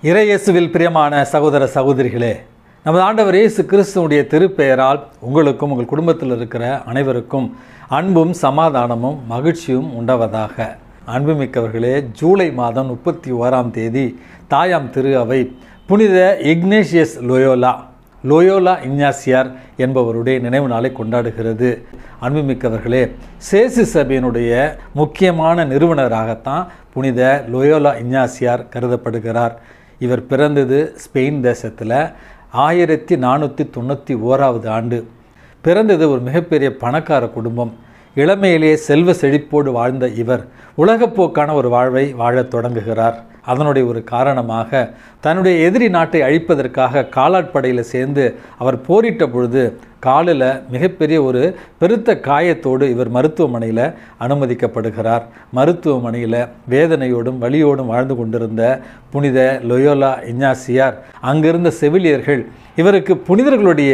இறையேசுவில் பிரியமான சகோதர சகோதரிகளே, நமது ஆண்டவர் இயேசு கிறிஸ்துவுடைய திருப்பெயரால் உங்களுக்கும் உங்கள் குடும்பத்தில் இருக்கிற அனைவருக்கும் அன்பும் சமாதானமும் மகிழ்ச்சியும் உண்டாவதாக. அன்புமிக்கவர்களே, ஜூலை மாதம் 31ஆம் தேதி தாயாம் திரு அவை புனித இக்னேஷியஸ் லோயோலா இஞ்ஞாசியார் என்பவருடைய நினைவு நாளை கொண்டாடுகிறது. அன்புமிக்கவர்களே, சேசு சபையினுடைய முக்கியமான நிறுவனராகத்தான் புனித லோயோலா இஞ்ஞாசியார் கருதப்படுகிறார். இவர் பிறந்தது ஸ்பெயின் தேசத்தில் 1491 ஆண்டு. பிறந்தது ஒரு மிகப்பெரிய பணக்கார குடும்பம். இளமையிலேயே செல்வ செழிப்போடு வாழ்ந்த இவர் உலகப்போக்கான ஒரு வாழ்வை வாழத் தொடங்குகிறார். அதனுடைய ஒரு காரணமாக தன்னுடைய எதிரி நாட்டை அழிப்பதற்காக காலாட்படையில் சேர்ந்து அவர் போரிட்ட பொழுது காலில் மிகப்பெரிய ஒரு பெருத்த காயத்தோடு இவர் மருத்துவமனையில் அனுமதிக்கப்படுகிறார். மருத்துவமனையில் வேதனையோடும் வலியோடும் வாழ்ந்து கொண்டிருந்த புனித லோயோலா இஞ்ஞாசியார் அங்கிருந்த செவிலியர்கள் இவருக்கு புனிதர்களுடைய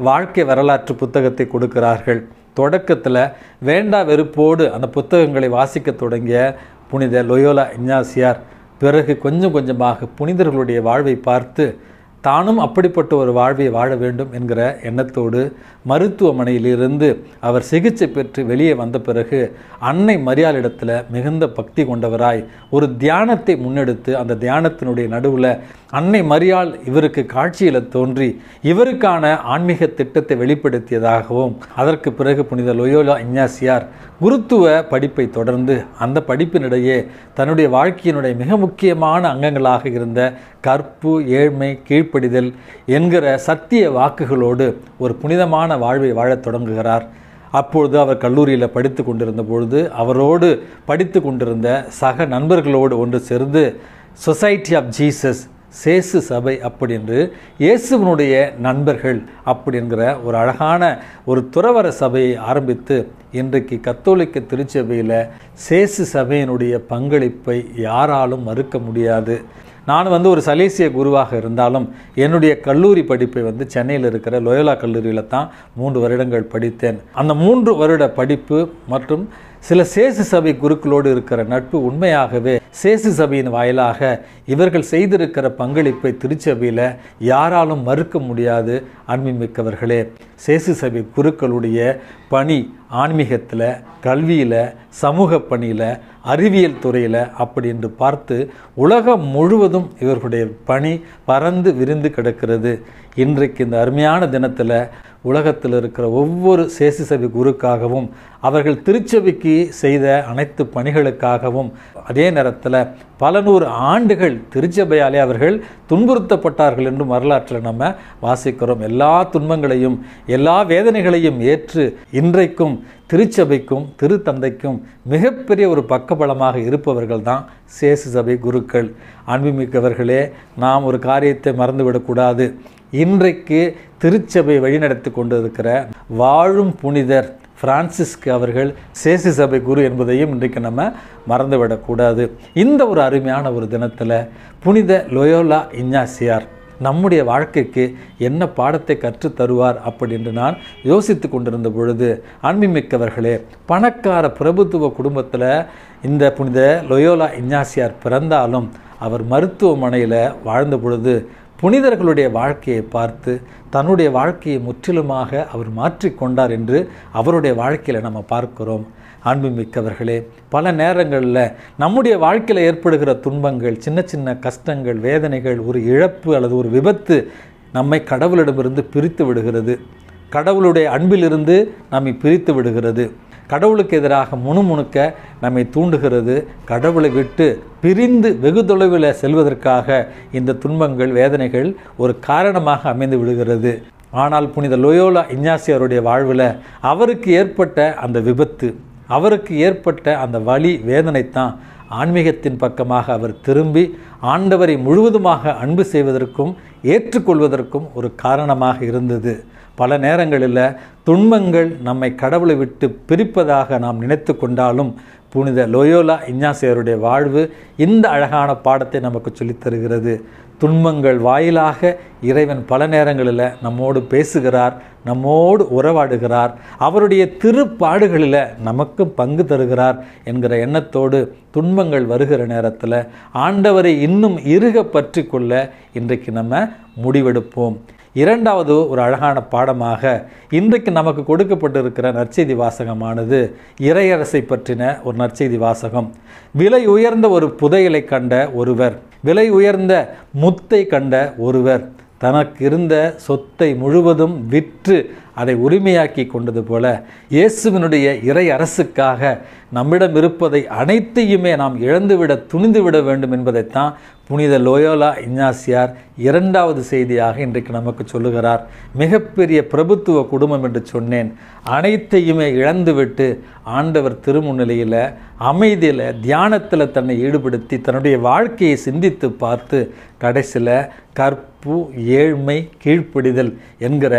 வாழ்க்கை வரலாற்று புத்தகத்தை கொடுக்கிறார்கள். தொடக்கத்தில் வேண்டா வெறுப்போடு அந்த புத்தகங்களை வாசிக்க தொடங்கிய புனித லோயோலா இஞ்ஞாசியார் பிறகு கொஞ்சம் கொஞ்சமாக புனிதர்களுடைய வாழ்வை பார்த்து தானும் அப்படிப்பட்ட ஒரு வாழ்வை வாழ வேண்டும் என்கிற எண்ணத்தோடு மருத்துவமனையிலிருந்து அவர் சிகிச்சை பெற்று வெளியே வந்த பிறகு அன்னை மரியாளிடத்தில் மிகுந்த பக்தி கொண்டவராய் ஒரு தியானத்தை முன்னெடுத்து அந்த தியானத்தினுடைய நடுவில் அன்னை மரியாள் இவருக்கு காட்சியில் தோன்றி இவருக்கான ஆன்மீக திட்டத்தை வெளிப்படுத்தியதாகவும் அதற்கு பிறகு புனித லோயோலா இஞ்ஞாசியார் குருத்துவ படிப்பை தொடர்ந்து அந்த படிப்பினிடையே தன்னுடைய வாழ்க்கையினுடைய மிக முக்கியமான அங்கங்களாக இருந்த கற்பு, ஏழ்மை, கீழ்ப்படிதல் என்கிற சத்திய வாக்குகளோடு ஒரு புனிதமான வாழ்வை வாழத் தொடங்குகிறார். அப்பொழுது அவர் கல்லூரியில் படித்து கொண்டிருந்த பொழுது அவரோடு படித்து கொண்டிருந்த சக நண்பர்களோடு ஒன்று சேர்ந்து சொசைட்டி ஆஃப் ஜீசஸ், சேசு சபை அப்படின்று இயேசுவனுடைய நண்பர்கள் அப்படிங்கிற ஒரு அழகான ஒரு துறவர சபையை ஆரம்பித்து இன்றைக்கு கத்தோலிக்க திருச்சபையில் சேசு சபையினுடைய பங்களிப்பை யாராலும் மறுக்க முடியாது. நான் ஒரு சலேசிய குருவாக இருந்தாலும் என்னுடைய கல்லூரி படிப்பை சென்னையில் இருக்கிற லோயோலா கல்லூரியில் தான் 3 வருடங்கள் படித்தேன். அந்த 3 வருட படிப்பு மற்றும் சில சேசு சபை குருக்களோடு இருக்கிற நட்பு உண்மையாகவே சேசு சபையின் வாயிலாக இவர்கள் செய்திருக்கிற பங்களிப்பை திருச்சபையில் யாராலும் மறுக்க முடியாது. அன்புமிக்கவர்களே, சேசு சபை குருக்களுடைய பணி ஆன்மீகத்தில், கல்வியில், சமூக பணியில், அறிவியல் துறையில் அப்படி என்று பார்த்து உலகம் முழுவதும் இவர்களுடைய பணி பறந்து விரிந்து கிடக்கிறது. இன்றைக்கு இந்த அருமையான தினத்தில் உலகத்தில் இருக்கிற ஒவ்வொரு சேசு சபை குருக்காகவும் அவர்கள் திருச்சபைக்கு செய்த அனைத்து பணிகளுக்காகவும் அதே நேரத்தில் பல நூறு ஆண்டுகள் திருச்சபையாலே அவர்கள் துன்புறுத்தப்பட்டார்கள் என்றும் வரலாற்றில் நம்ம வாசிக்கிறோம். எல்லா துன்பங்களையும் எல்லா வேதனைகளையும் ஏற்று இன்றைக்கும் திருச்சபைக்கும் திருத்தந்தைக்கும் மிகப்பெரிய ஒரு பக்கபலமாக இருப்பவர்கள் தான் சேசு சபை குருக்கள். அன்புமிக்கவர்களே, நாம் ஒரு காரியத்தை மறந்துவிடக்கூடாது. இன்றைக்கு திருச்சபை வழிநடத்தி கொண்டிருக்கிற வாழும் புனிதர் பிரான்சிஸ்க் அவர்கள் சேசு சபை குரு என்பதையும் இன்றைக்கு நம்ம மறந்துவிடக்கூடாது. இந்த ஒரு அருமையான ஒரு தினத்தில் புனித லோயோலா இஞ்ஞாசியார் நம்முடைய வாழ்க்கைக்கு என்ன பாடத்தை கற்றுத்தருவார் அப்படின்னு நான் யோசித்து கொண்டிருந்த பொழுது, அன்புமிக்கவர்களே, பணக்கார பிரபுத்துவ குடும்பத்தில் இந்த புனித லோயோலா இஞ்ஞாசியார் பிறந்தாலும் அவர் மருத்துவமனையில் வாழ்ந்த பொழுது புனிதர்களுடைய வாழ்க்கையை பார்த்து தன்னுடைய வாழ்க்கையை முற்றிலுமாக அவர் மாற்றிக்கொண்டார் என்று அவருடைய வாழ்க்கையில் நம்ம பார்க்கிறோம். அன்புமிக்கவர்களே, பல நேரங்களில் நம்முடைய வாழ்க்கையில் ஏற்படுகிற துன்பங்கள், சின்ன சின்ன கஷ்டங்கள், வேதனைகள், ஒரு இழப்பு அல்லது ஒரு விபத்து நம்மை கடவுளிடமிருந்து பிரித்து விடுகிறது. கடவுளுடைய அன்பிலிருந்து நம்மை பிரித்து விடுகிறது. கடவுளுக்கு எதிராக முணுமுணுக்க நம்மை தூண்டுகிறது. கடவுளை விட்டு பிரிந்து வெகு தொலைவில் செல்வதற்காக இந்த துன்பங்கள், வேதனைகள் ஒரு காரணமாக அமைந்து விடுகிறது. ஆனால் புனித லோயோலா இஞ்ஞாசியாருடைய வாழ்வில் அவருக்கு ஏற்பட்ட அந்த விபத்து, அவருக்கு ஏற்பட்ட அந்த வலி, வேதனைத்தான் ஆன்மீகத்தின் பக்கமாக அவர் திரும்பி ஆண்டவரை முழுவதுமாக அன்பு செய்வதற்கும் ஏற்றுக்கொள்வதற்கும் ஒரு காரணமாக இருந்தது. பல நேரங்களில் துன்பங்கள் நம்மை கடவுளை விட்டு பிரிப்பதாக நாம் நினைத்து கொண்டாலும் புனித லோயோலா இஞ்ஞாசியாருடைய வாழ்வு இந்த அழகான பாடத்தை நமக்கு சொல்லித் தருகிறது. துன்பங்கள் வாயிலாக இறைவன் பல நேரங்களில் நம்மோடு பேசுகிறார், நம்மோடு உறவாடுகிறார், அவருடைய திருப்பாடுகளில் நமக்கு பங்கு தருகிறார் என்கிற எண்ணத்தோடு துன்பங்கள் வருகிற நேரத்தில் ஆண்டவரை இன்னும் இறுக பற்றி கொள்ள இன்றைக்கு நம்ம முடிவெடுப்போம். இரண்டாவது ஒரு அழகான பாடமாக இன்றைக்கு நமக்கு கொடுக்கப்பட்டிருக்கிற நற்செய்தி வாசகமானது இறையரசை பற்றின ஒரு நற்செய்தி வாசகம். விலை உயர்ந்த ஒரு புதையலை கண்ட ஒருவர், விலை உயர்ந்த முத்தை கண்ட ஒருவர் தனக்கு இருந்த சொத்தை முழுவதும் விற்று அதை உரிமையாக்கி கொண்டது போல இயேசுவினுடைய இறை அரசுக்காக நம்மிடம் இருப்பதை அனைத்தையுமே நாம் இழந்துவிட துணிந்துவிட வேண்டும் என்பதைத்தான் புனித லோயோலா இஞ்ஞாசியார் இரண்டாவது செய்தியாக இன்றைக்கு நமக்கு சொல்லுகிறார். மிகப்பெரிய பிரபுத்துவ குடும்பம் என்று சொன்னேன். அனைத்தையுமே இழந்துவிட்டு ஆண்டவர் திருமுன்னிலையில் அமைதியில் தியானத்தில் தன்னை ஈடுபடுத்தி தன்னுடைய வாழ்க்கையை சிந்தித்து பார்த்து கடைசியில் கற்பு, ஏழ்மை, கீழ்ப்படிதல் என்கிற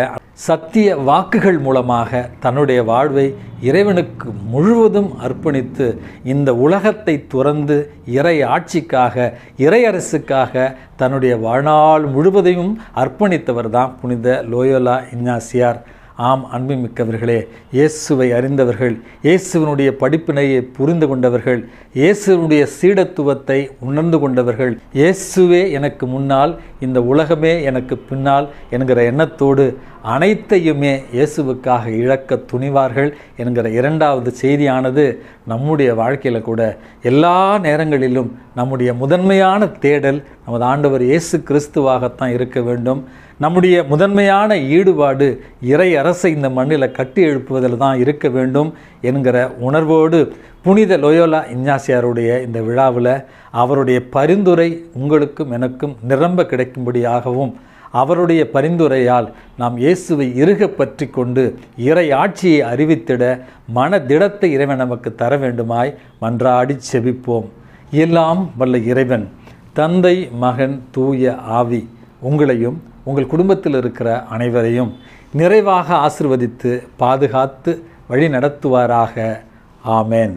சத்திய வாக்குகள் மூலமாக தன்னுடைய வாழ்வை இறைவனுக்கு முழுவதும் அர்ப்பணித்து இந்த உலகத்தை துறந்து இறை ஆட்சிக்காக, இறை அரசுக்காக தன்னுடைய வாழ்நாள் முழுவதையும் அர்ப்பணித்தவர் தான் புனித லோயோலா இஞ்ஞாசியார். ஆம் அன்புமிக்கவர்களே, இயேசுவை அறிந்தவர்கள், இயேசுவினுடைய படிப்பினையை புரிந்து கொண்டவர்கள், இயேசுவினுடைய சீடத்துவத்தை உணர்ந்து கொண்டவர்கள், இயேசுவே எனக்கு முன்னால், இந்த உலகமே எனக்கு பின்னால் என்கிற எண்ணத்தோடு அனைத்தையுமே இயேசுவுக்காக இழக்க துணிவார்கள் என்கிற இரண்டாவது செய்தியானது நம்முடைய வாழ்க்கையில் கூட எல்லா நேரங்களிலும் நம்முடைய முதன்மையான தேடல் நமது ஆண்டவர் இயேசு கிறிஸ்துவாகத்தான் இருக்க வேண்டும். நம்முடைய முதன்மையான ஈடுபாடு இறை அரசை இந்த மண்ணில் கட்டி எழுப்புவதில் தான் இருக்க வேண்டும் என்கிற உணர்வோடு புனித லோயோலா இஞ்ஞாசியாருடைய இந்த விழாவில் அவருடைய பரிந்துரை உங்களுக்கும் எனக்கும் நிரம்ப கிடைக்கும்படியாகவும் அவருடைய பரிந்துரையால் நாம் இயேசுவை இறுக பற்றி கொண்டு இறை ஆட்சியை அறிவித்திட மனதிடத்தை இறைவன் நமக்கு தர வேண்டுமாய் மன்றாடி செபிப்போம். எல்லாம் வல்ல இறைவன் தந்தை, மகன், தூய ஆவி உங்களையும் உங்கள் குடும்பத்தில் இருக்கிற அனைவரையும் நிறைவாக ஆசிர்வதித்து பாதுகாத்து வழி நடத்துவாராக. ஆமேன்.